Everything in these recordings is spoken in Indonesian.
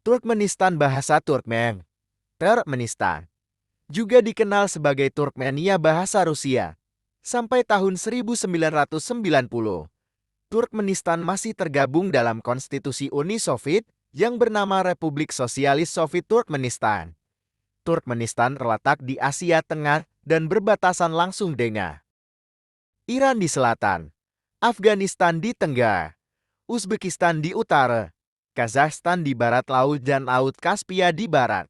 Turkmenistan bahasa Turkmen, Turkmenistan, juga dikenal sebagai Turkmenia bahasa Rusia. Sampai tahun 1990, Turkmenistan masih tergabung dalam konstitusi Uni Soviet yang bernama Republik Sosialis Soviet Turkmenistan. Turkmenistan terletak di Asia Tengah dan berbatasan langsung dengan Iran di selatan, Afghanistan di tenggara, Uzbekistan di utara, Kazakhstan di barat laut dan Laut Kaspia di barat.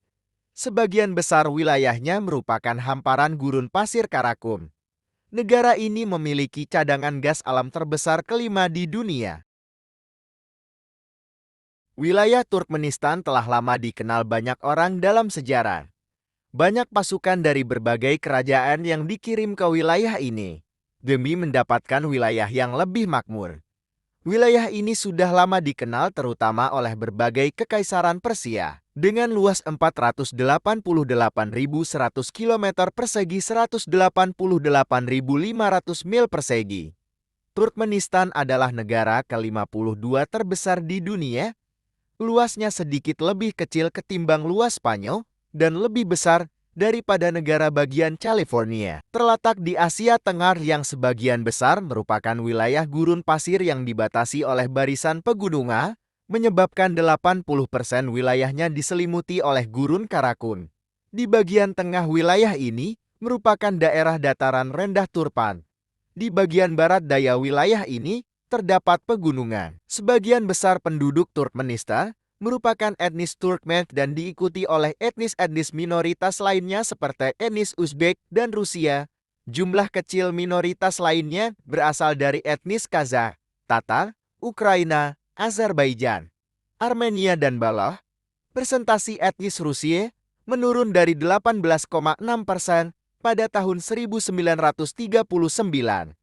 Sebagian besar wilayahnya merupakan hamparan gurun pasir Karakum. Negara ini memiliki cadangan gas alam terbesar kelima di dunia. Wilayah Turkmenistan telah lama dikenal banyak orang dalam sejarah. Banyak pasukan dari berbagai kerajaan yang dikirim ke wilayah ini demi mendapatkan wilayah yang lebih makmur. Wilayah ini sudah lama dikenal terutama oleh berbagai kekaisaran Persia dengan luas 488.100 km persegi 188.500 mil persegi. Turkmenistan adalah negara ke-52 terbesar di dunia. Luasnya sedikit lebih kecil ketimbang luas Spanyol dan lebih besar daripada negara bagian California. Terletak di Asia Tenggara yang sebagian besar merupakan wilayah gurun pasir yang dibatasi oleh barisan pegunungan, menyebabkan 80% wilayahnya diselimuti oleh gurun Karakun. Di bagian tengah wilayah ini merupakan daerah dataran rendah Turpan. Di bagian barat daya wilayah ini terdapat pegunungan. Sebagian besar penduduk Turkmenistan merupakan etnis Turkmen dan diikuti oleh etnis-etnis minoritas lainnya seperti etnis Uzbek dan Rusia. Jumlah kecil minoritas lainnya berasal dari etnis Kazakh, Tatar, Ukraina, Azerbaijan, Armenia dan Baloch. Presentasi etnis Rusia menurun dari 18,6% pada tahun 1939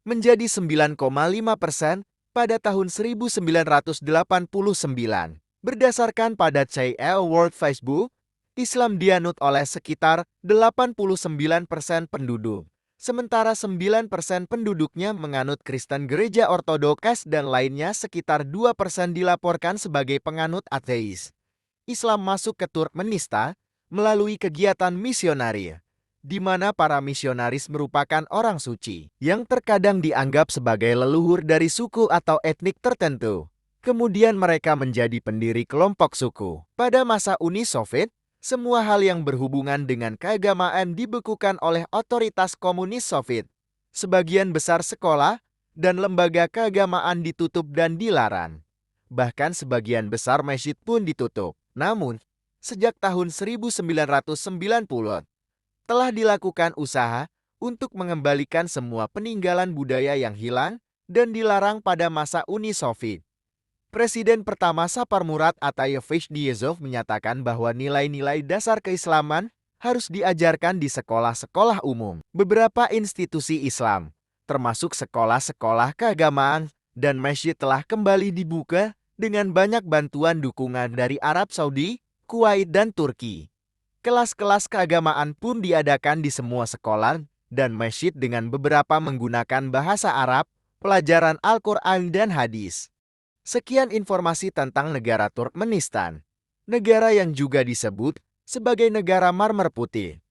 menjadi 9,5% pada tahun 1989. Berdasarkan pada CL World Facebook, Islam dianut oleh sekitar 89% penduduk, sementara 9% penduduknya menganut Kristen Gereja Ortodoks dan lainnya sekitar 2% dilaporkan sebagai penganut ateis. Islam masuk ke Turkmenistan melalui kegiatan misionari, di mana para misionaris merupakan orang suci yang terkadang dianggap sebagai leluhur dari suku atau etnik tertentu. Kemudian mereka menjadi pendiri kelompok suku. Pada masa Uni Soviet, semua hal yang berhubungan dengan keagamaan dibekukan oleh otoritas komunis Soviet. Sebagian besar sekolah dan lembaga keagamaan ditutup dan dilarang. Bahkan sebagian besar masjid pun ditutup. Namun, sejak tahun 1990, telah dilakukan usaha untuk mengembalikan semua peninggalan budaya yang hilang dan dilarang pada masa Uni Soviet. Presiden pertama Saparmurat Atayevic Niyazov menyatakan bahwa nilai-nilai dasar keislaman harus diajarkan di sekolah-sekolah umum. Beberapa institusi Islam, termasuk sekolah-sekolah keagamaan dan masjid telah kembali dibuka dengan banyak bantuan dukungan dari Arab Saudi, Kuwait, dan Turki. Kelas-kelas keagamaan pun diadakan di semua sekolah dan masjid dengan beberapa menggunakan bahasa Arab, pelajaran Al-Quran dan hadis. Sekian informasi tentang negara Turkmenistan, negara yang juga disebut sebagai negara Marmer Putih.